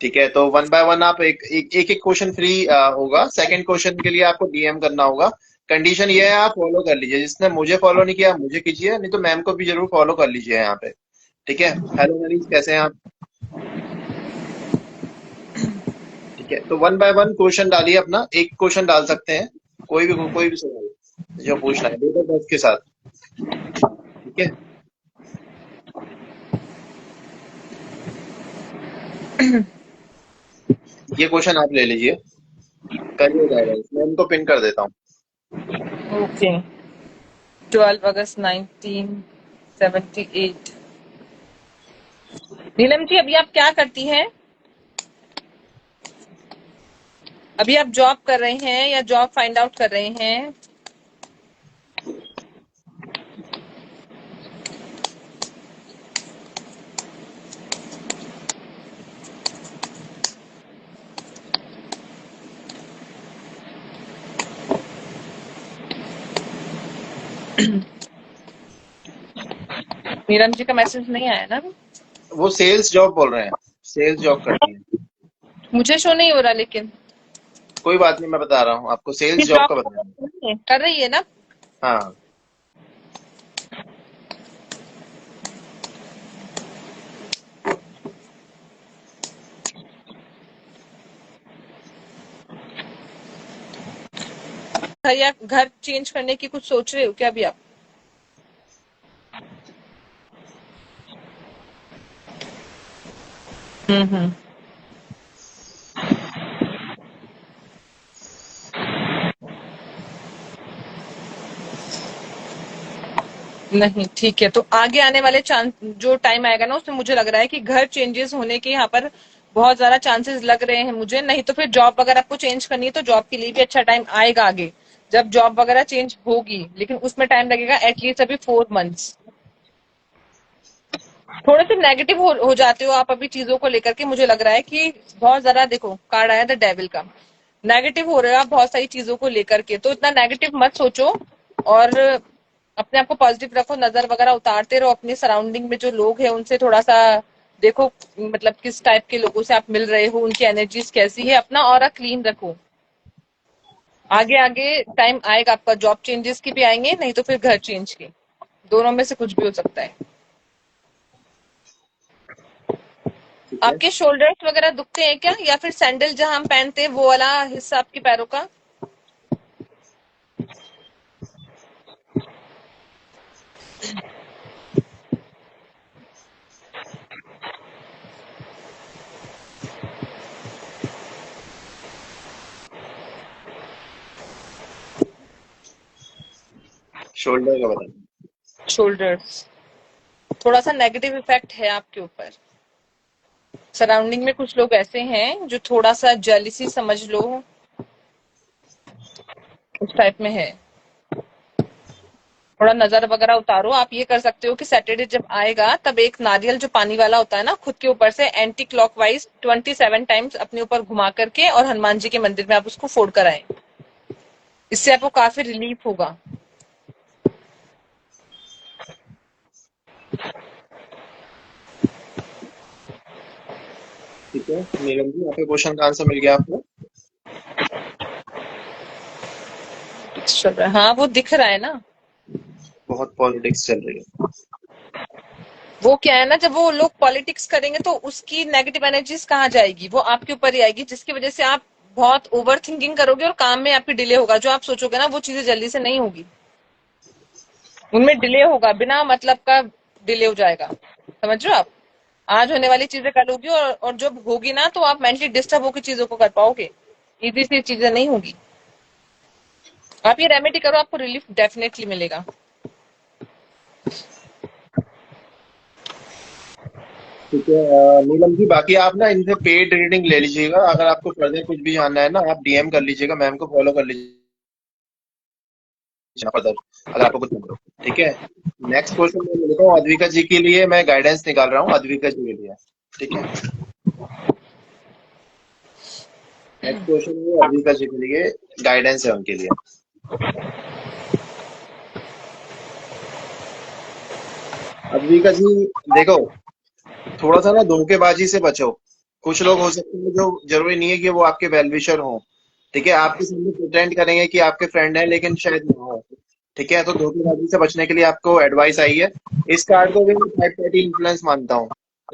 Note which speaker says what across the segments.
Speaker 1: ठीक है, तो वन बाय वन आप एक क्वेश्चन फ्री होगा। सेकंड क्वेश्चन के लिए आपको डीएम करना होगा। कंडीशन ये है, आप फॉलो कर लीजिए। जिसने मुझे फॉलो नहीं किया मुझे कीजिए, नहीं तो मैम को भी जरूर फॉलो कर लीजिए यहाँ पे। ठीक है। हेलो मनीष, कैसे हैं आप? ठीक है, तो वन बाय वन क्वेश्चन डालिए अपना। एक क्वेश्चन डाल सकते हैं, कोई भी सवाल जो पूछना है, डेट ऑफ बर्थ के साथ। ठीक है, ये क्वेश्चन आप ले लीजिए, करिए गाइडेंस। मैं इनको पिन कर देता हूँ।
Speaker 2: ओके। 12 अगस्त 1978। नीलम जी, अभी आप क्या करती हैं? अभी आप जॉब कर रहे हैं या जॉब फाइंड आउट कर रहे हैं? नीलम जी का मैसेज नहीं आया ना?
Speaker 1: वो सेल्स जॉब बोल रहे हैं, सेल्स जॉब करती हैं।
Speaker 2: मुझे शो नहीं हो रहा लेकिन।
Speaker 1: कोई बात नहीं, मैं बता रहा हूँ आपको,
Speaker 2: कि
Speaker 1: सेल्स जॉब
Speaker 2: जॉब
Speaker 1: का बता रहा हूँ।
Speaker 2: कर रही है ना?
Speaker 1: हाँ,
Speaker 2: घर या घर चेंज करने की कुछ सोच रहे हो क्या अभी आप? हम्म। नहीं, ठीक है। तो आगे आने वाले चांस जो टाइम आएगा ना, उसमें मुझे लग रहा है कि घर चेंजेस होने के यहाँ पर बहुत ज्यादा चांसेस लग रहे हैं मुझे। नहीं तो फिर जॉब वगैरह आपको चेंज करनी है तो जॉब के लिए भी अच्छा टाइम आएगा आगे, जब जॉब वगैरह चेंज होगी, लेकिन उसमें टाइम लगेगा एटलीस्ट अभी 4 मंथ्स। थोड़े से नेगेटिव हो जाते हो आप अभी चीजों को लेकर के। मुझे लग रहा है कि बहुत ज्यादा, देखो कार्ड आया द डेविल का, नेगेटिव हो रहे हो आप बहुत सारी चीजों को लेकर के। तो इतना नेगेटिव मत सोचो और अपने आप को पॉजिटिव रखो, नजर वगैरह उतारते रहो अपने सराउंडिंग में जो लोग हैं उनसे थोड़ा सा देखो, मतलब किस टाइप के लोगों से आप मिल रहे हो, उनकी एनर्जीज कैसी है, अपना ऑरा क्लीन रखो। आगे आगे टाइम आएगा आपका, जॉब चेंजेस की भी आएंगे, नहीं तो फिर घर चेंज के, दोनों में से कुछ भी हो सकता है।
Speaker 1: ठीक है।
Speaker 2: आपके शोल्डर्स वगैरह दुखते हैं क्या, या फिर सैंडल जहां हम पहनते हैं वो वाला हिस्सा आपके पैरों का?
Speaker 1: शोल्डर का बताना।
Speaker 2: शोल्डर्स थोड़ा सा नेगेटिव इफेक्ट है आपके ऊपर। सराउंडिंग में कुछ लोग ऐसे हैं जो थोड़ा सा जेलिसी समझ लो, उस टाइप में है। थोड़ा नजर वगैरह उतारो। आप ये कर सकते हो कि सैटरडे जब आएगा तब एक नारियल जो पानी वाला होता है ना, खुद के ऊपर से एंटी क्लॉकवाइज 27 टाइम्स अपने ऊपर घुमा करके और हनुमान जी के मंदिर में आप उसको फोड़ कर आए। इससे आपको काफी रिलीफ होगा।
Speaker 1: ठीक है नीलम जी, आपके क्वेश्चन का आंसर मिल गया आपको?
Speaker 2: चल रहा है, हाँ वो दिख रहा है ना।
Speaker 1: बहुत पॉलिटिक्स चल रही है।
Speaker 2: वो क्या है ना, जब वो लोग पॉलिटिक्स करेंगे तो उसकी नेगेटिव एनर्जीज कहाँ जाएगी, वो आपके ऊपर ही आएगी, जिसकी वजह से आप बहुत ओवर थिंकिंग करोगे और काम में आपकी डिले होगा। जो आप सोचोगे ना वो चीजें जल्दी से नहीं होगी, उनमें डिले होगा, बिना मतलब का डिले हो जाएगा। समझ रहे हो आप? आज होने वाली चीजें कल होगी, और जब होगी ना तो आप मेंटली डिस्टर्ब होकर चीजों को कर पाओगे। इजी सी चीजें नहीं होगी। आप ये रेमेडी करो, आपको रिलीफ डेफिनेटली मिलेगा।
Speaker 1: ठीक है नीलम जी, बाकी आप ना इनसे पेड रीडिंग ले लीजिएगा। अगर आपको फर्दर कुछ भी जानना है ना, आप डीएम कर लीजिएगा, मैम को फॉलो कर लीजिएगा फर्दर, अगर आपको कुछ जानना हो। ठीक है। नेक्स्ट क्वेश्चन मैं लेता हूँ अद्विका जी के लिए, मैं गाइडेंस निकाल रहा हूँ अद्विका जी के लिए। ठीक है, नेक्स्ट क्वेश्चन है अद्विका जी के लिए, गाइडेंस है उनके लिए। अद्विका जी देखो, थोड़ा सा ना धोखेबाजी से बचो, कुछ लोग हो सकते हैं जो जरूरी नहीं है कि वो आपके वेलविशर हो। ठीक है, आपके सामने प्रिटेंड करेंगे कि आपके फ्रेंड है लेकिन शायद ना हो। ठीक है, तो धोखेबाजी से बचने के लिए आपको एडवाइस आई है। इस कार्ड को भी मैं थर्ड पार्टी इन्फ्लुएंस मानता हूँ।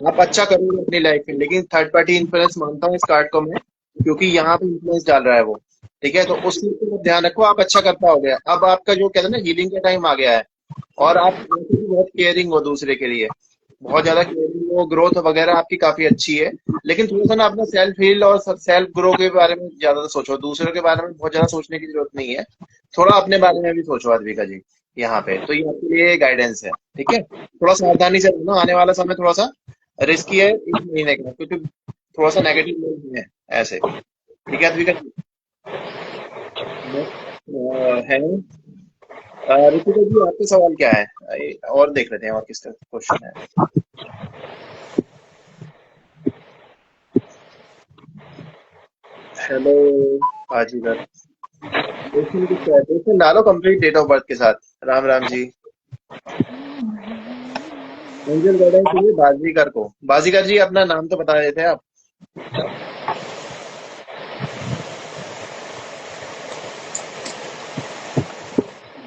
Speaker 1: आप अच्छा करोगे अपनी लाइफ में, लेकिन थर्ड पार्टी इन्फ्लुएंस मानता हूँ इस कार्ड को मैं, क्योंकि यहाँ पे इन्फ्लुएंस डाल रहा है वो। ठीक है, तो उस चीज को ध्यान रखो, आप अच्छा कर पाओगे। अब आपका जो कहते हैं ना हीलिंग का टाइम आ गया है, और आप वैसे भी बहुत केयरिंग हो दूसरे के लिए, बहुत ज्यादा केयरिंग हो, ग्रोथ वगैरह आपकी काफी अच्छी है। लेकिन थोड़ा सा ना अपना सेल्फ हील और सेल्फ ग्रो के बारे में ज्यादा सोचो, दूसरों के बारे में बहुत ज्यादा सोचने की जरूरत नहीं है। थोड़ा अपने बारे में भी सोचो अद्विका जी, यहाँ पे तो ये आपके लिए गाइडेंस है। ठीक है, थोड़ा सावधानी से रहना, आने वाला समय थोड़ा सा रिस्की है इस महीने का, क्योंकि थोड़ा सा नेगेटिव लोग हैं ऐसे। ठीक है अद्विका जी। नेक्स्ट है ऋतिका जी, आपका सवाल क्या है? और देख लेते हैं और किसका क्वेश्चन है। हेलो बाजीगर, क्वेश्चन किसका है? क्वेश्चन डालो कंप्लीट डेट ऑफ बर्थ के साथ। राम राम जी। एंजल गाइडेंस चाहिए बाजीगर को। बाजीगर जी अपना नाम तो बता देते हैं आप।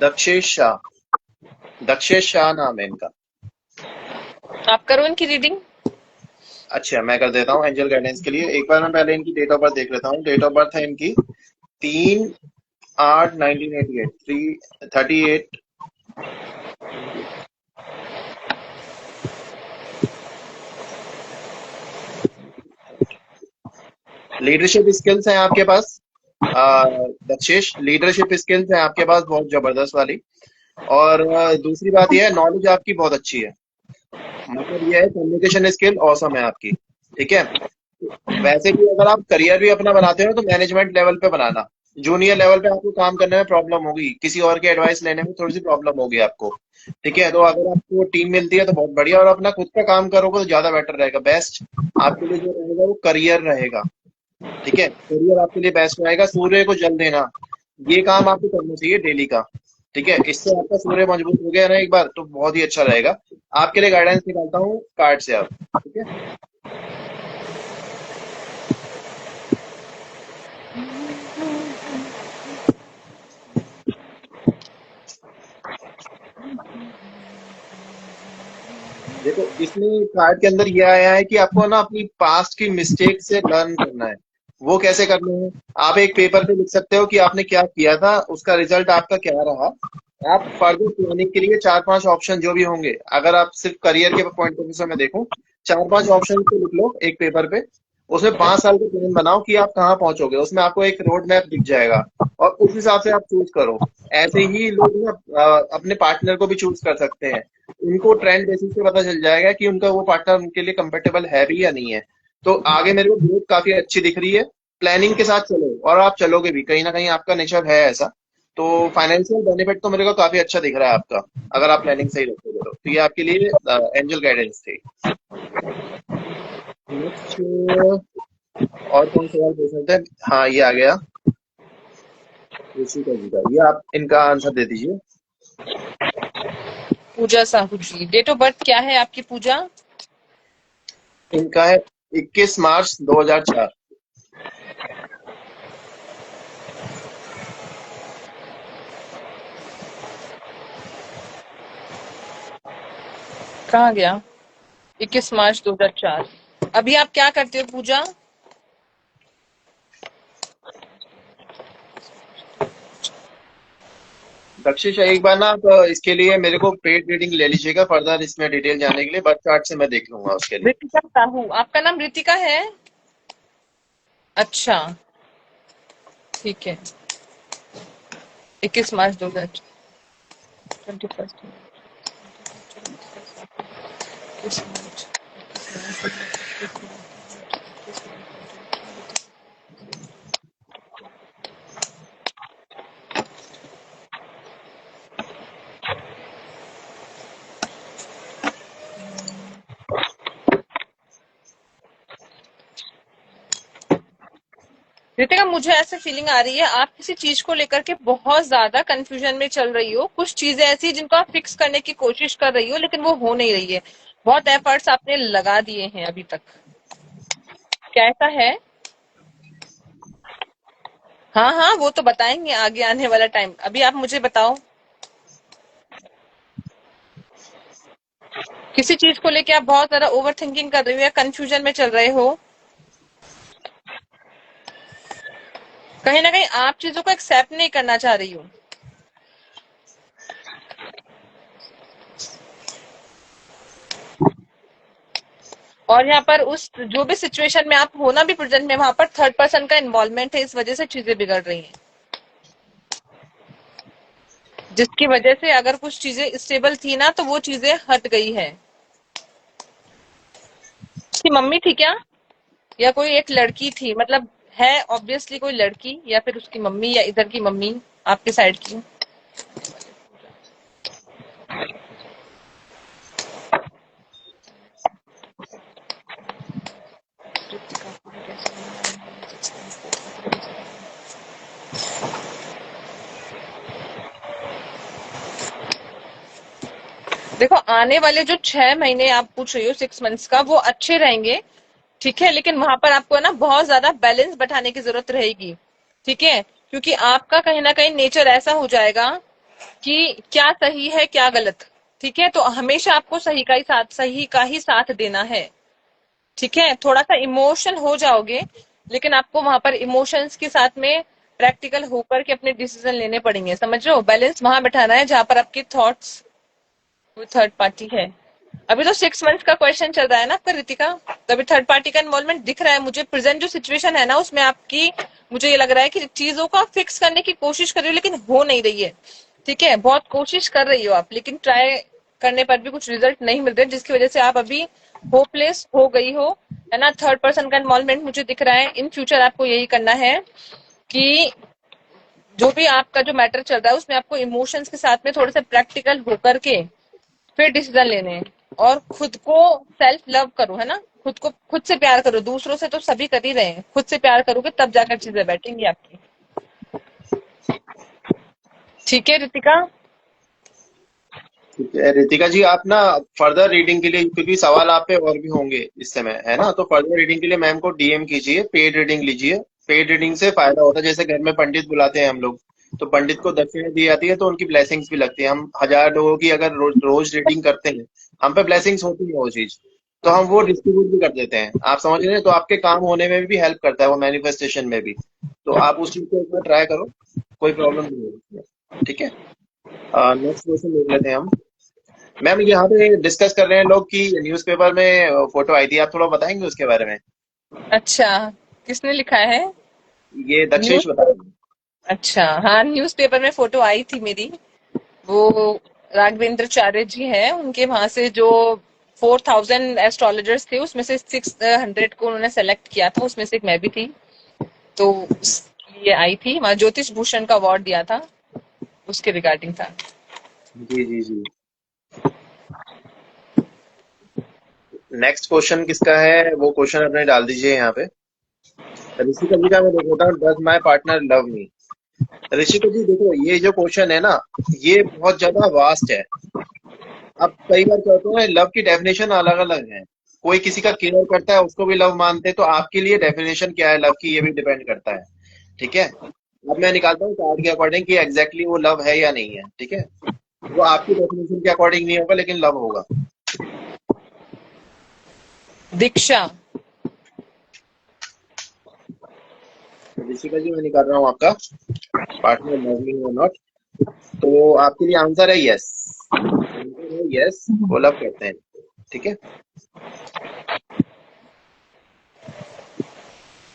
Speaker 1: दक्षेश शाह। दक्षेश शाह नाम है इनका।
Speaker 2: आप करो इनकी रीडिंग।
Speaker 1: अच्छा, मैं कर देता हूँ एंजल गाइडेंस के लिए। एक बार मैं पहले इनकी डेट ऑफ बर्थ देख लेता हूँ। डेट ऑफ बर्थ है इनकी 3/8/1988, 38। लीडरशिप स्किल्स हैं आपके पास, दक्षेश, लीडरशिप स्किल्स हैं आपके पास बहुत जबरदस्त वाली। और दूसरी बात यह है, नॉलेज आपकी बहुत अच्छी है। मतलब यह है कम्युनिकेशन स्किल औसम है आपकी। ठीक है, वैसे भी अगर आप करियर भी अपना बनाते हो तो मैनेजमेंट लेवल पे बनाना। जूनियर लेवल पे आपको काम करने में प्रॉब्लम होगी, किसी और की एडवाइस लेने में थोड़ी सी प्रॉब्लम होगी आपको। ठीक है, तो अगर आपको टीम मिलती है तो बहुत बढ़िया, और अपना खुद का काम करोगे तो ज्यादा बेटर रहेगा। बेस्ट आपके लिए जो रहेगा वो करियर रहेगा। ठीक है, करियर आपके लिए बेस्ट रहेगा। सूर्य को जल देना, ये काम आपको करना चाहिए डेली का। ठीक है, इससे आपका सूर्य मजबूत हो गया ना एक बार, तो बहुत ही अच्छा रहेगा। आपके लिए गाइडेंस निकालता हूँ कार्ड से अब। ठीक है, देखो इसमें कार्ड के अंदर ये आया है कि आपको ना अपनी पास्ट की मिस्टेक से लर्न करना है। वो कैसे करना है? आप एक पेपर पे लिख सकते हो कि आपने क्या किया था, उसका रिजल्ट आपका क्या रहा। आप फर्दर प्लानिंग के लिए चार पांच ऑप्शन जो भी होंगे, अगर आप सिर्फ करियर के पॉइंट ऑफ व्यू से मैं देखूं, चार पांच ऑप्शन को लिख लो एक पेपर पे। उसमें 5 साल का प्लान बनाओ कि आप कहाँ पहुंचोगे, उसमें आपको एक रोड मैप दिख जाएगा, और उस हिसाब से आप चूज करो। ऐसे ही लोग ना अपने पार्टनर को भी चूज कर सकते हैं। उनको ट्रेंड बेसिस पे पता चल जाएगा कि उनका वो पार्टनर उनके लिए कंपेटेबल है भी या नहीं है। तो आगे मेरे को ग्रोथ काफी अच्छी दिख रही है। प्लानिंग के साथ चलो, और आप चलोगे भी, कहीं ना कहीं आपका नेचर है ऐसा। तो फाइनेंशियल बेनिफिट तो मेरे को काफी अच्छा दिख रहा है आपका, अगर आप प्लानिंग सही रखोगे तो ये आपके लिए एंजल गाइडेंस थी। नेक्स्ट और कौन सवाल पूछ सकते हैं? हाँ, ये आ गया ऋषिका जी का, ये आप इनका आंसर दे दीजिए।
Speaker 2: पूजा साहू जी, डेट ऑफ बर्थ क्या है आपकी पूजा?
Speaker 1: इनका है 21 मार्च 2004।
Speaker 2: कहाँ गया? 21 मार्च 2004। अभी आप क्या करते हो पूजा?
Speaker 1: दक्षिश, एक बार ना आप इसके लिए मेरे को पेड रीडिंग ले लीजिएगा, फर्दर इसमें डिटेल जाने के लिए बर्थ चार्ट से मैं देख लूंगा उसके लिए।
Speaker 2: रितिका साहू, आपका नाम रितिका है? अच्छा, ठीक है। 21 मार्च 2021। रितिका, मुझे ऐसे फीलिंग आ रही है आप किसी चीज को लेकर के बहुत ज्यादा कंफ्यूजन में चल रही हो। कुछ चीजें ऐसी जिनको आप फिक्स करने की कोशिश कर रही हो लेकिन वो हो नहीं रही है। बहुत एफर्ट्स आपने लगा दिए हैं अभी तक। कैसा है? हाँ हाँ, वो तो बताएंगे आगे आने वाला टाइम। अभी आप मुझे बताओ, किसी चीज को लेके आप बहुत ज्यादा ओवर थिंकिंग कर रहे हो या कंफ्यूजन में चल रहे हो? कहीं ना कहीं आप चीजों को एक्सेप्ट नहीं करना चाह रही हो। और यहाँ पर उस जो भी सिचुएशन में आप हो ना भी प्रेजेंट में, वहां पर थर्ड पर्सन का इन्वॉल्वमेंट है, इस वजह से चीजें बिगड़ रही हैं। जिसकी वजह से अगर कुछ चीजें स्टेबल थी ना, तो वो चीजें हट गई है। उसकी मम्मी थी क्या, या कोई एक लड़की थी? मतलब है ऑब्वियसली कोई लड़की, या फिर उसकी मम्मी, या इधर की मम्मी आपके साइड की। देखो, आने वाले जो 6 महीने आप पूछ रही हो, 6 मंथ्स का, वो अच्छे रहेंगे। ठीक है, लेकिन वहां पर आपको ना बहुत ज्यादा बैलेंस बैठाने की जरूरत रहेगी। ठीक है, क्योंकि आपका कहीं ना कहीं नेचर ऐसा हो जाएगा कि क्या सही है क्या गलत। ठीक है, तो हमेशा आपको सही का ही साथ देना है। ठीक है, थोड़ा सा इमोशन हो जाओगे, लेकिन आपको वहां पर इमोशंस के साथ में प्रैक्टिकल होकर के अपने डिसीजन लेने पड़ेंगे। समझ रहे हो? बैलेंस वहां बैठाना है जहां पर आपके थॉट्स वो थर्ड पार्टी है। अभी तो 6 मंथ्स का क्वेश्चन चल रहा है ना आपका रितिका, तो अभी थर्ड पार्टी का इन्वॉल्वमेंट दिख रहा है मुझे। प्रेजेंट जो सिचुएशन है ना, उसमें आपकी, मुझे ये लग रहा है कि चीजों का फिक्स करने की कोशिश कर रही हो, लेकिन हो नहीं रही है। ठीक है, बहुत कोशिश कर रही हो आप, लेकिन ट्राई करने पर भी कुछ रिजल्ट नहीं मिल रहे, जिसकी वजह से आप अभी होपलेस हो गई हो, है ना। थर्ड पर्सन का इन्वॉल्वमेंट मुझे दिख रहा है। इन फ्यूचर आपको यही करना है कि जो भी आपका जो मैटर चल रहा है, उसमें आपको इमोशंस के साथ में थोड़े से प्रैक्टिकल होकर के फिर डिसीजन लेने हैं। और खुद को सेल्फ लव करो, है ना। खुद को खुद से प्यार करो, दूसरों से तो सभी कर ही रहे हैं, खुद से प्यार करोगे तब जाकर चीजें बैठेंगी आपकी। ठीक है रितिका।
Speaker 1: ठीक है रितिका जी, आप ना फर्दर रीडिंग के लिए, क्योंकि सवाल आप पे और भी होंगे इस समय, है ना, तो फर्दर रीडिंग के लिए मैम को डीएम कीजिए, पेड रीडिंग लीजिए। पेड रीडिंग से फायदा होता है, जैसे घर में पंडित बुलाते हैं हम लोग, तो पंडित को दक्षिणा दी जाती है, तो उनकी ब्लेसिंग्स भी लगती है। हम 1000 लोगों की अगर रोज रीडिंग करते हैं, हम पे ब्लेसिंग्स होती है वो चीज, तो हम वो डिस्ट्रीब्यूट भी कर देते हैं। आप समझ रहे हैं? तो आपके काम होने में भी हेल्प करता है वो, मैनिफेस्टेशन में भी। तो आप उस चीज को एक बार ट्राई करो, कोई प्रॉब्लम नहीं है उसमें। ठीक है, नेक्स्ट क्वेश्चन देख लेते हैं हम। मैम यहाँ पे डिस्कस कर रहे हैं लोग कि न्यूज़पेपर में फोटो आई थी, आप थोड़ा बताएंगे उसके बारे में?
Speaker 2: अच्छा, किसने लिखा है?
Speaker 1: ये
Speaker 2: न्यूज।
Speaker 1: दक्षेश बता रहे हैं।
Speaker 2: अच्छा, हाँ, न्यूज़पेपर में फोटो आई थी मेरी। वो राघवेंद्रचार्य जी हैं, उनके वहां से जो 4000 एस्ट्रोलॉजर्स थे, उसमें से 600 को उन्होंने सेलेक्ट किया था, उसमें से एक मैं भी थी। तो ये आई थी, वहां ज्योतिष भूषण का अवार्ड दिया था, उसके रिगार्डिंग था।
Speaker 1: जी जी जी। नेक्स्ट क्वेश्चन किसका है, वो क्वेश्चन अपने डाल दीजिए यहाँ पे। ऋषिका जी का मैं देखता हूँ, does my partner love me. Rishika ji देखो, ये जो क्वेश्चन है ना, ये बहुत ज्यादा वास्ट है। अब कई बार क्या होता है, लव की डेफिनेशन अलग अलग है। कोई किसी का केयर करता है, उसको भी लव मानते हैं, तो आपके लिए डेफिनेशन क्या है लव की, ये भी डिपेंड करता है। ठीक है, अब मैं निकालता हूँ कार्ड के अकॉर्डिंग कि एग्जैक्टली वो लव है या नहीं है। ठीक है, वो आपकी डेफिनेशन के अकॉर्डिंग नहीं होगा, लेकिन लव होगा।
Speaker 2: दीक्षा।
Speaker 1: ऋषिका जी मैं निकाल रहा हूँ आपका पार्टनर लव मी और नॉट। तो आपके लिए आंसर है यस। आंसर है यस, वो लव करते हैं। ठीक है,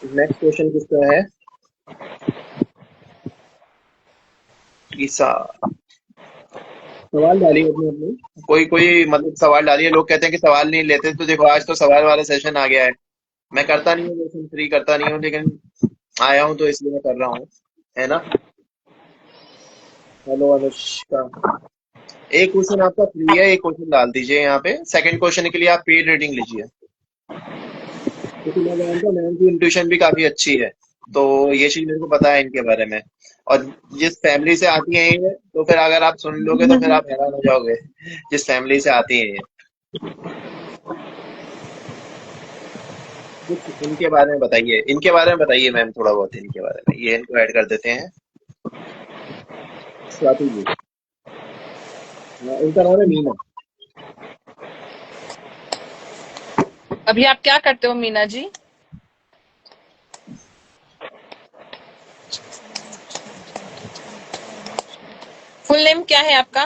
Speaker 1: नेक्स्ट क्वेश्चन किसका है? ईसा। सवाल डालिए अपने अपने, कोई कोई मतलब सवाल डालिए। लोग कहते हैं कि सवाल नहीं लेते, तो देखो आज तो सवाल वाला सेशन आ गया है। मैं करता नहीं हूँ, क्वेश्चन फ्री करता नहीं हूँ, लेकिन आया हूँ तो इसलिए मैं कर रहा हूँ, है ना। हेलो अनुष्का, एक क्वेश्चन आपका फ्री है, एक क्वेश्चन डाल दीजिए यहाँ पे। सेकंड क्वेश्चन के लिए आप पेड रीडिंग लीजिए, क्योंकि मैं जानता हूँ मैम की इंट्यूशन भी काफी अच्छी है, तो ये चीज मेरे को पता है इनके बारे में। और जिस फैमिली से आती है ये, तो फिर अगर आप सुन लोगे तो फिर आप हैरान हो जाओगे, जिस फैमिली से आती है ये। कुछ इनके बारे में बताइए, इनके बारे में बताइए मैम, थोड़ा बहुत इनके बारे में, ये इनको ऐड कर देते हैं। स्वाति जी। हाँ, इनका नाम है मीना।
Speaker 2: अभी आप क्या करते हो मीना जी? फुल नेम क्या है आपका?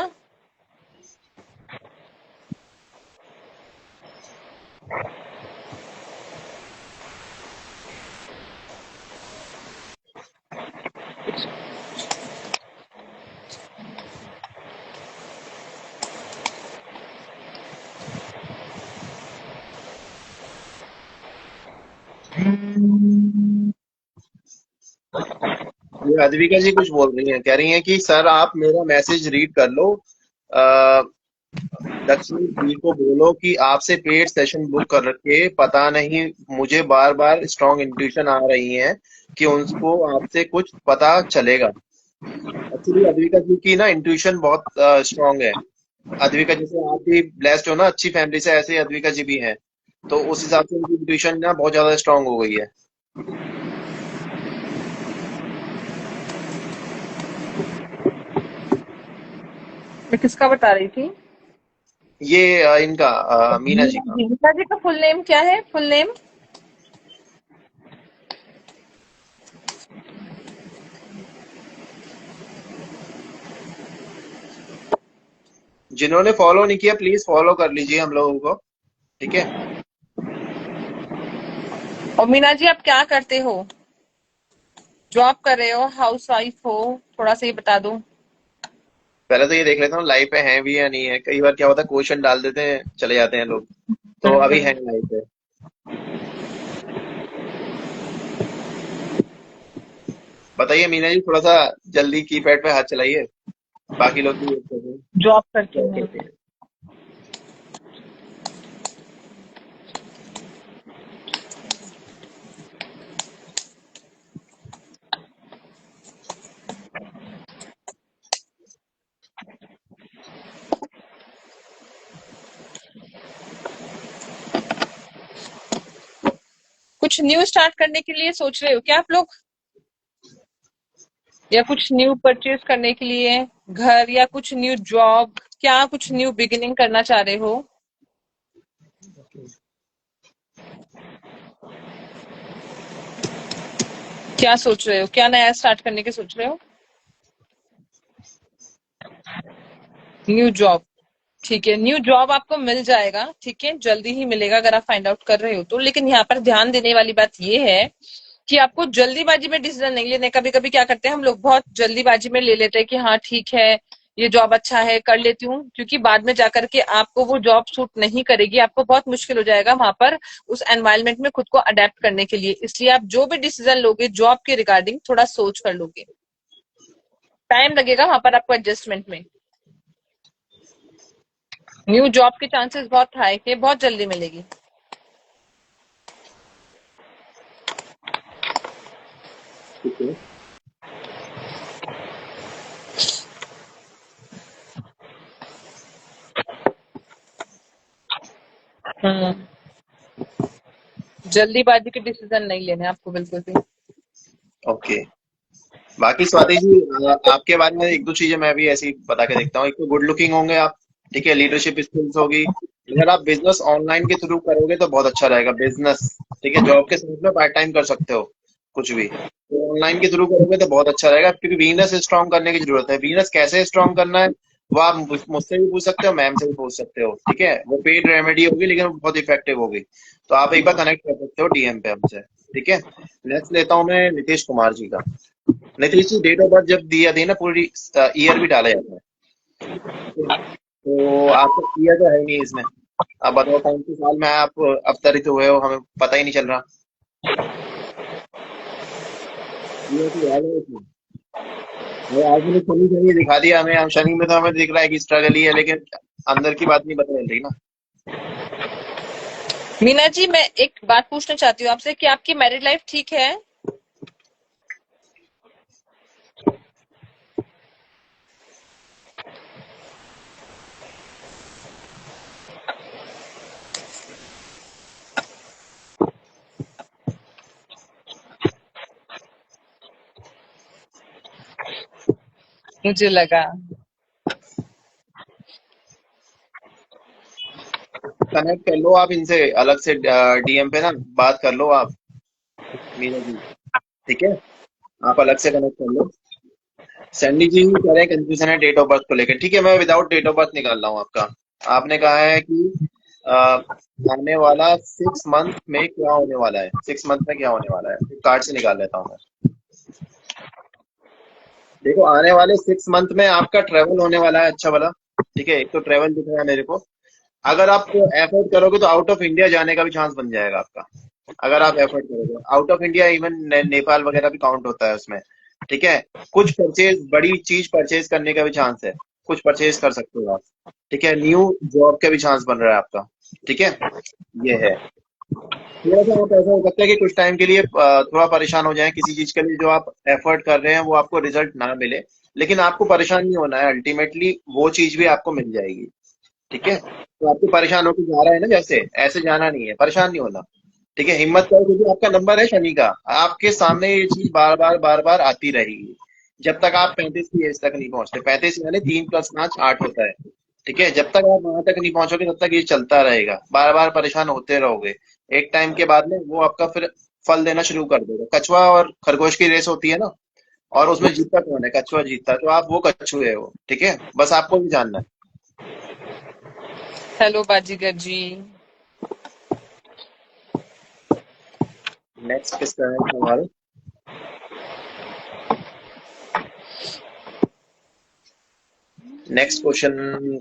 Speaker 1: ये अद्विका जी कुछ बोल रही हैं, कह रही हैं कि सर आप मेरा मैसेज रीड कर लो। अ, दक्षिणी जी को बोलो कि आपसे पेड सेशन बुक करके, पता नहीं मुझे बार बार स्ट्रॉन्ग इंट्यूशन आ रही है कि उनको आपसे कुछ पता चलेगा। एक्चुअली अद्विका जी की ना इंट्यूशन बहुत स्ट्रांग है। अद्विका जैसे आप भी ब्लेस्ड हो ना अच्छी फैमिली से, ऐसे ही अद्विका जी भी हैं। तो उस हिसाब से उनकी इंट्यूशन ना बहुत ज्यादा स्ट्रांग हो गई है।
Speaker 2: मैं किसका बता रही थी?
Speaker 1: ये इनका मीना जी का।
Speaker 2: मीना जी का फुल नेम क्या है? Full name?
Speaker 1: जिन्होंने फॉलो नहीं किया प्लीज फॉलो कर लीजिए हम लोगों को, ठीक है।
Speaker 2: और मीना जी आप क्या करते हो? जॉब कर रहे हो, हाउस वाइफ हो? थोड़ा सा ये बता दो।
Speaker 1: पहले तो ये देख लेता हूँ लाइव पे हैं भी या नहीं है, कई बार क्या होता है क्वेश्चन डाल देते हैं चले जाते हैं लोग। तो अभी है लाइव पे। बताइए मीना जी, थोड़ा सा जल्दी कीपैड पे हाथ चलाइए, बाकी लोग भी वेट कर रहे हैं।
Speaker 2: जॉब करती
Speaker 1: क्या
Speaker 2: हूँ।
Speaker 1: करते हैं।
Speaker 2: कुछ न्यू स्टार्ट करने के लिए सोच रहे हो क्या आप लोग? या कुछ न्यू परचेज करने के लिए घर, या कुछ न्यू जॉब, क्या कुछ न्यू बिगिनिंग करना चाह रहे हो? क्या सोच रहे हो? क्या नया स्टार्ट करने के सोच रहे हो? New job. ठीक है, न्यू जॉब आपको मिल जाएगा, ठीक है, जल्दी ही मिलेगा अगर आप फाइंड आउट कर रहे हो तो। लेकिन यहाँ पर ध्यान देने वाली बात ये है कि आपको जल्दीबाजी में डिसीजन नहीं लेने। कभी कभी क्या करते हैं हम लोग, बहुत जल्दीबाजी में ले लेते हैं कि हाँ ठीक है, ये जॉब अच्छा है, कर लेती हूँ, क्योंकि बाद में जाकर के आपको वो जॉब सूट नहीं करेगी, आपको बहुत मुश्किल हो जाएगा वहां पर उस एनवायरमेंट में खुद को अडेप्ट करने के लिए। इसलिए आप जो भी डिसीजन लोगे जॉब के रिगार्डिंग, थोड़ा सोच कर लोगे। टाइम लगेगा वहां पर आपको एडजस्टमेंट में। न्यू जॉब के चांसेस बहुत हाई है, बहुत जल्दी मिलेगी।
Speaker 1: ठीक है।
Speaker 2: हम्म। जल्दीबाजी के डिसीजन नहीं लेने आपको बिल्कुल भी।
Speaker 1: ओके। बाकी स्वाति जी, आपके बारे में एक दो चीजें मैं भी ऐसी बता के देखता हूँ। एक तो गुड लुकिंग होंगे आप, ठीक है, लीडरशिप स्किल्स होगी। अगर आप बिजनेस ऑनलाइन के थ्रू करोगे तो बहुत अच्छा रहेगा बिजनेस, ठीक है। जॉब के साथ में पार्ट टाइम कर सकते हो कुछ भी, तो ऑनलाइन के थ्रू करोगे तो बहुत अच्छा रहेगा, क्योंकि बिजनेस स्ट्रांग करने की जरूरत है। बिजनेस कैसे स्ट्रांग करना है वो आप मुझसे भी पूछ सकते हो, मैम से भी पूछ सकते हो, ठीक है। वो पेड रेमेडी होगी लेकिन वो बहुत इफेक्टिव होगी। तो आप एक बार कनेक्ट कर सकते हो डीएम पे हमसे, ठीक है। नेक्स्ट लेता हूँ मैं नीतीश कुमार जी का। Nitish ji, date of birth जब दिया दी ना, पूरी ईयर भी डाला जाता है, ठीक है? तो आपका ईयर तो है नहीं इसमें। आप बताओ कौन से साल में आप अवतरित हुए हो, हमें पता ही नहीं चल रहा। ईयर तो याद है इसमें। अरे आज मैंने शनि शनि दिखा दिया हमें, हम शनि में तो हमें दिख रहा है कि स्ट्रगल ही है, लेकिन अंदर की बात नहीं पता चल रही ना।
Speaker 2: मीना जी मैं एक बात पूछना चाहती हूँ आपसे कि आपकी मैरिड लाइफ ठीक है? मुझे लगा।
Speaker 1: कनेक्ट कर लो आप इनसे अलग से, डीएम पे ना बात कर लो आप, मीना जी। ठीक है, आप अलग से कनेक्ट कर लो। सैंडी जी कह रहे हैं कंफ्यूजन है डेट ऑफ बर्थ को लेकर। ठीक है, मैं विदाउट डेट ऑफ बर्थ निकाल रहा हूँ आपका। आपने कहा है कि अ, आने वाला 6 मंथ में क्या होने वाला है, 6 मंथ में क्या होने वाला है, कार्ड से निकाल लेता हूँ मैं। देखो, आने वाले 6 मंथ में आपका ट्रेवल होने वाला है अच्छा वाला। ठीक है, एक तो ट्रेवल दिख रहा है मेरे को। अगर आप एफर्ट करोगे तो आउट ऑफ इंडिया जाने का भी चांस बन जाएगा आपका। अगर आप एफर्ट करोगे out of India, even Nepal वगैरह भी काउंट होता है उसमें। ठीक है, कुछ परचेज, बड़ी चीज परचेज करने का भी चांस है। कुछ परचेज कर सकते हो आप। ठीक है, न्यू जॉब का भी चांस बन रहा है आपका। ठीक है, ये है। थोड़ा सा आप ऐसा हो सकता है कि कुछ टाइम के लिए थोड़ा परेशान हो जाए किसी चीज के लिए, जो आप एफर्ट कर रहे हैं वो आपको रिजल्ट ना मिले। लेकिन आपको परेशान नहीं होना है, अल्टीमेटली वो चीज भी आपको मिल जाएगी। ठीक है, तो आपको परेशान होकर जा रहा है ना, जैसे ऐसे जाना नहीं है, परेशान नहीं होना। ठीक है, हिम्मत करो, क्योंकि आपका नंबर है शनि का। आपके सामने ये चीज बार बार आती रहेगी जब तक आप 35 की एज तक नहीं पहुंचते। 35 यानी 3 + 5 8 होता है। ठीक है, जब तक आप वहां तक नहीं पहुंचोगे तब तक ये चलता रहेगा, बार बार परेशान होते रहोगे। एक टाइम के बाद में वो आपका फिर फल देना शुरू कर देगा। कछुआ और खरगोश की रेस होती है ना, और उसमें जीतता कौन है? कछुआ जीतता है। तो आप वो कछुए हो। ठीक है, बस आपको भी जानना है।
Speaker 2: हेलो बाजीगर जी।
Speaker 1: नेक्स्ट किसका है सवाल? नेक्स्ट क्वेश्चन,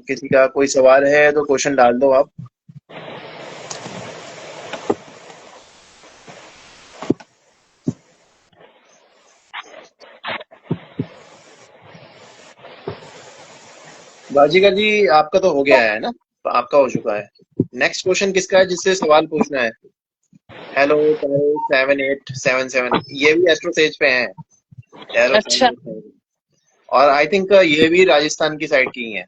Speaker 1: किसी का कोई सवाल है तो क्वेश्चन डाल दो आप। बाजीगर जी, आपका तो हो गया है ना, तो आपका हो चुका है। नेक्स्ट क्वेश्चन किसका है जिससे सवाल पूछना है? हेलो 7877, ये भी एस्ट्रो सेज पे हैं। हेलो
Speaker 2: अच्छा।
Speaker 1: 787। और आई थिंक ये भी राजस्थान की साइड की ही है।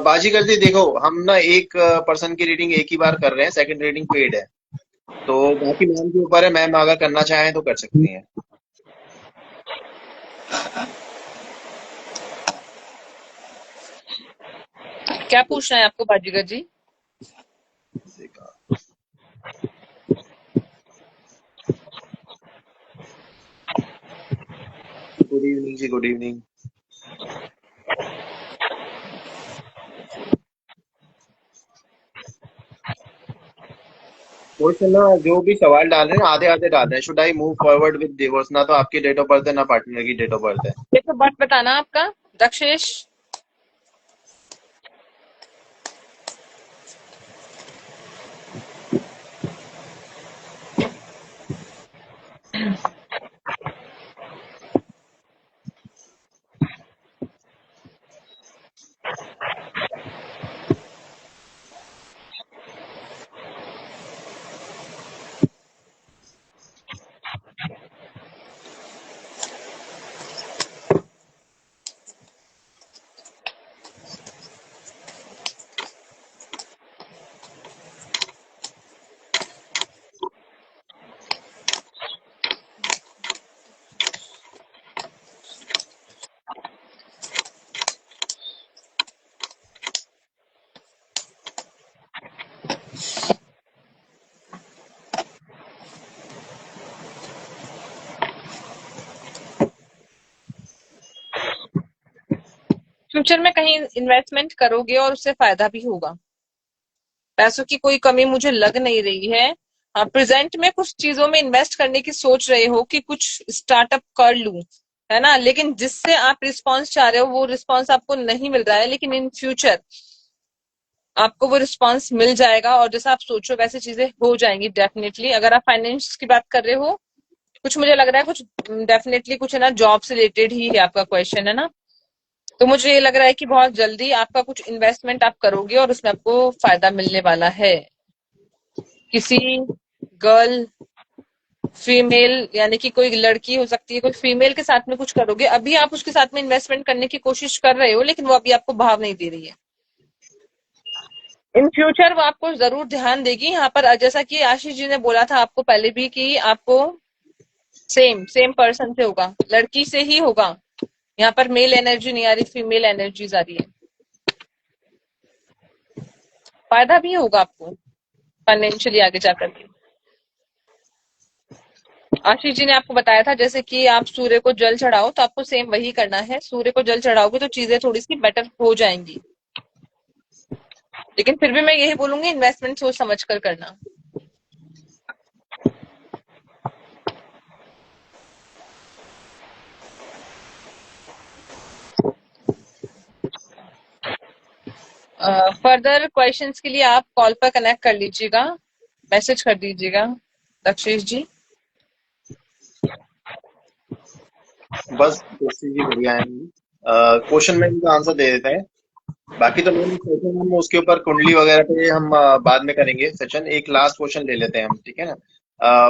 Speaker 1: बाजीगर जी देखो, हम ना एक पर्सन की रीडिंग एक ही बार कर रहे हैं, सेकंड रीडिंग पेड है। तो बाकी मैम के ऊपर है, मैम अगर करना चाहें तो कर सकती हैं।
Speaker 2: क्या पूछना है आपको बाजीगर जी?
Speaker 1: गुड इवनिंग जी, गुड इवनिंग। क्वेश्चन ना, जो भी सवाल डाल रहे हैं आधे आधे डाल रहे हैं। Should I move forward with divorce, ना तो आपकी डेट ऑफ बर्थ है ना पार्टनर की डेट ऑफ बर्थ है।
Speaker 2: देखो बट बताना आपका। दक्षेश। फ्यूचर में कहीं इन्वेस्टमेंट करोगे और उससे फायदा भी होगा। पैसों की कोई कमी मुझे लग नहीं रही है। हाँ, प्रेजेंट में कुछ चीजों में इन्वेस्ट करने की सोच रहे हो कि कुछ स्टार्टअप कर लूं, है ना, लेकिन जिससे आप रिस्पॉन्स चाह रहे हो वो रिस्पॉन्स आपको नहीं मिल रहा है, लेकिन इन फ्यूचर आपको वो रिस्पॉन्स मिल जाएगा और जैसा आप सोचो वैसे चीजें हो जाएंगी डेफिनेटली। अगर आप फाइनेंस की बात कर रहे हो, कुछ मुझे लग रहा है कुछ डेफिनेटली कुछ है ना, जॉब से रिलेटेड ही है आपका क्वेश्चन, है ना। तो मुझे ये लग रहा है कि बहुत जल्दी आपका कुछ इन्वेस्टमेंट आप करोगे और उसमें आपको फायदा मिलने वाला है। किसी गर्ल, फीमेल, यानी कि कोई लड़की हो सकती है, कोई फीमेल के साथ में कुछ करोगे। अभी आप उसके साथ में इन्वेस्टमेंट करने की कोशिश कर रहे हो लेकिन वो अभी आपको भाव नहीं दे रही है। इन फ्यूचर वो आपको जरूर ध्यान देगी यहाँ पर, जैसा कि आशीष जी ने बोला था आपको पहले भी कि आपको सेम सेम पर्सन से होगा, लड़की से ही होगा। यहाँ पर मेल एनर्जी नहीं आ रही, फीमेल एनर्जीज आ रही है। फायदा भी होगा आपको फाइनेंशियली आगे जाकर के। आशीष जी ने आपको बताया था जैसे कि आप सूर्य को जल चढ़ाओ, तो आपको सेम वही करना है। सूर्य को जल चढ़ाओगे तो चीजें थोड़ी सी बेटर हो जाएंगी, लेकिन फिर भी मैं यही बोलूंगी इन्वेस्टमेंट सोच समझ कर करना। फर्दर क्वेश्चंस के लिए आप कॉल पर कनेक्ट कर लीजिएगा, मैसेज कर दीजिएगा दक्षेश जी।
Speaker 1: बस दोस्ती जी बढ़िया है। क्वेश्चन में इनका आंसर दे देते हैं। बाकी तो मेन क्वेश्चन हम उसके ऊपर कुंडली वगैरह पे हम बाद में करेंगे सेशन। एक लास्ट क्वेश्चन ले लेते हैं हम, ठीक है ना।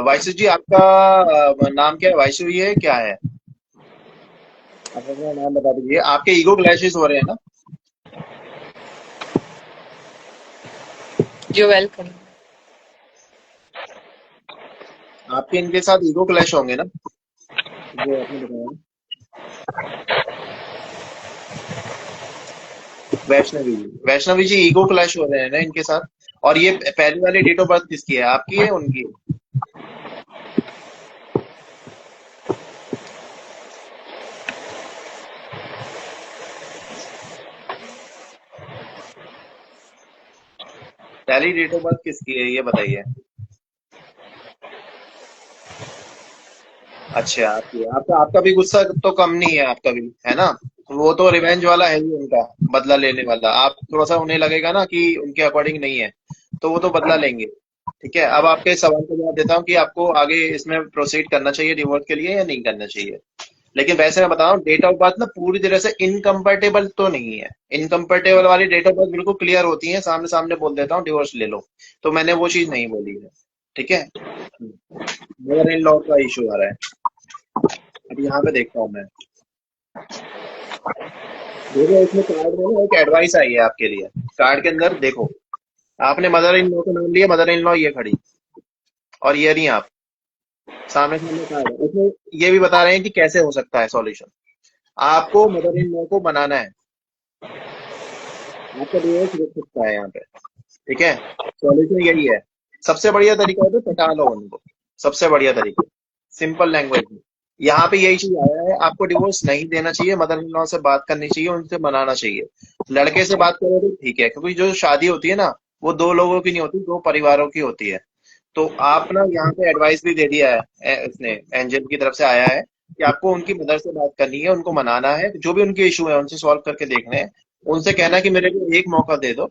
Speaker 1: वाइशु जी आपका नाम क्या है? वाइशु ही है क्या है? आप अपना नाम बता दीजिए। आपके ईगो क्लैशेस हो रहे हैं ना?
Speaker 2: You welcome.
Speaker 1: आपके इनके साथ ईगो क्लैश होंगे ना, जो आपने बताया। वैष्णवी जी ईगो क्लैश हो रहे हैं ना इनके साथ। और ये पहली वाली डेट ऑफ बर्थ किसकी है, आपकी है उनकी है? पहली डेट ऑफ बर्थ किसकी है ये बताइए। अच्छा आपकी है। आपका आपका भी गुस्सा तो कम नहीं है, आपका भी है ना। वो तो रिवेंज वाला है ही उनका, बदला लेने वाला। आप थोड़ा सा उन्हें लगेगा ना कि उनके अकॉर्डिंग नहीं है, तो वो तो बदला लेंगे। ठीक है, अब आपके सवाल का जवाब देता हूँ कि आपको आगे इसमें प्रोसीड करना चाहिए डिवोर्स के लिए या नहीं करना चाहिए। लेकिन वैसे मैं बता रहा हूँ डेट ऑफ बर्थ ना पूरी तरह से इनकम्पेटेबल तो नहीं है। इनकम्पेटेबल वाली डेट ऑफ बर्थ बिल्कुल क्लियर होती है, सामने सामने बोल देता हूँ डिवोर्स ले लो। तो मैंने वो चीज नहीं बोली है। ठीक है। मदर इन लॉ का इशू आ रहा है। अब यहाँ पे देखता हूँ मैं। देखो इसमें कार्ड में ना एक एडवाइस आई है आपके लिए। कार्ड के अंदर देखो, आपने मदर इन लॉ का नाम लिया, मदर इन लॉ ये खड़ी, और ये नहीं आप। सामने सामने कार्ड है उसमें। ये भी बता रहे हैं कि कैसे हो सकता है सॉल्यूशन। आपको मदर इन लॉ को बनाना है, आपका डिवोर्स रुक सकता है यहाँ पे। ठीक है, सॉल्यूशन यही है। सबसे बढ़िया तरीका है तो पटा लो उनको। सबसे बढ़िया तरीका, सिंपल लैंग्वेज में। यहाँ पे यही चीज आया है, आपको डिवोर्स नहीं देना चाहिए, मदर इन लॉ से बात करनी चाहिए, उनसे मनाना चाहिए। लड़के से बात करो तो ठीक है, क्योंकि जो शादी होती है ना, वो दो लोगों की नहीं होती, दो परिवारों की होती है। तो आप ना यहाँ पे एडवाइस भी दे दिया है, इसने एंजल की तरफ से आया है कि आपको उनकी मदर से बात करनी है, उनको मनाना है, जो भी उनके इशू है उनसे सॉल्व करके देखने हैं। उनसे कहना है कि मेरे को एक मौका दे दो।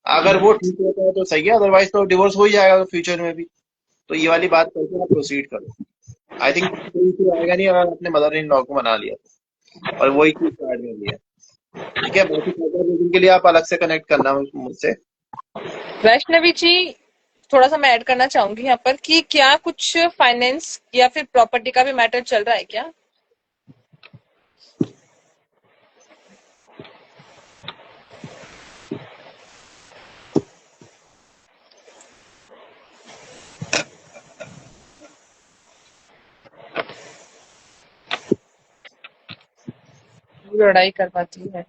Speaker 1: अगर वो ठीक होता है तो सही है, अदरवाइज तो डिवोर्स हो ही जाएगा फ्यूचर में भी। तो ये वाली बात करके आप प्रोसीड करो। आई थिंक कोई इशू आएगा नहीं अगर आपने मदर इन लॉ को मना लिया तो। और वही चीज कार्ड में भी है। ठीक है, बाकी फर्दर रीडिंग के लिए आप अलग से कनेक्ट करना मुझसे।
Speaker 2: वैष्णवी जी, थोड़ा सा मैं ऐड करना चाहूंगी यहाँ पर कि क्या कुछ फाइनेंस या फिर प्रॉपर्टी का भी मैटर चल रहा है क्या? लड़ाई करवाती है।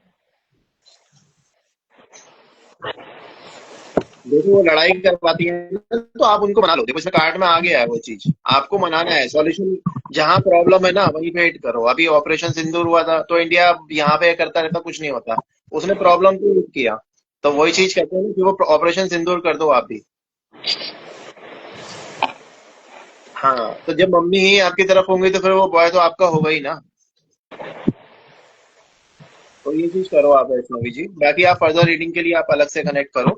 Speaker 1: देखो वो लड़ाई करवाती है ना, तो आप उनको मना लो। देखो इसमें कार्ड में आ गया है वो चीज, आपको मनाना है। सॉल्यूशन जहां प्रॉब्लम है ना वहीं पे हिट करो। अभी ऑपरेशन सिंदूर हुआ था तो इंडिया यहाँ पे करता रहता कुछ नहीं होता। उसने प्रॉब्लम को हिट किया। तो वही चीज कहते हैं ना कि वो ऑपरेशन सिंदूर कर दो आप भी। हाँ, तो जब मम्मी ही आपकी तरफ होंगी तो फिर वो बॉय तो आपका होगा ही ना। तो ये चीज करो आप वैष्णवी जी। बाकी आप फर्दर रीडिंग के लिए आप अलग से कनेक्ट करो।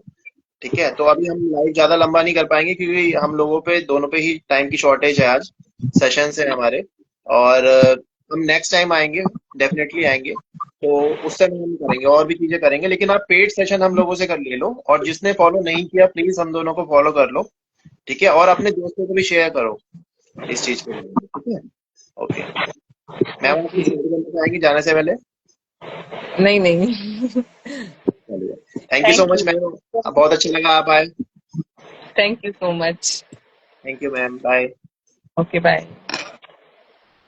Speaker 1: ठीक है, तो अभी हम लाइव ज्यादा लंबा नहीं कर पाएंगे क्योंकि हम लोगों पे दोनों पे ही टाइम की शॉर्टेज है आज। सेशन है हमारे। और हम नेक्स्ट टाइम आएंगे, डेफिनेटली आएंगे। तो उस टाइम हम करेंगे और भी चीजें करेंगे, लेकिन आप पेड सेशन हम लोगों से कर ले लो, और जिसने फॉलो नहीं किया प्लीज हम दोनों को फॉलो कर लो। ठीक है, और अपने दोस्तों को भी शेयर करो इस चीज के बारे में। ठीक है। ओके। मैम आप
Speaker 2: ओके।
Speaker 1: कुछ ऐड करना चाहेंगी जाने से पहले?
Speaker 2: नहीं नहीं।
Speaker 1: चलिए। Thank you so
Speaker 2: thank
Speaker 1: much
Speaker 2: you,
Speaker 1: ma'am, बहुत अच्छा लगा आप आए।
Speaker 2: Thank you so much.
Speaker 1: Thank you ma'am, bye.
Speaker 2: Okay bye.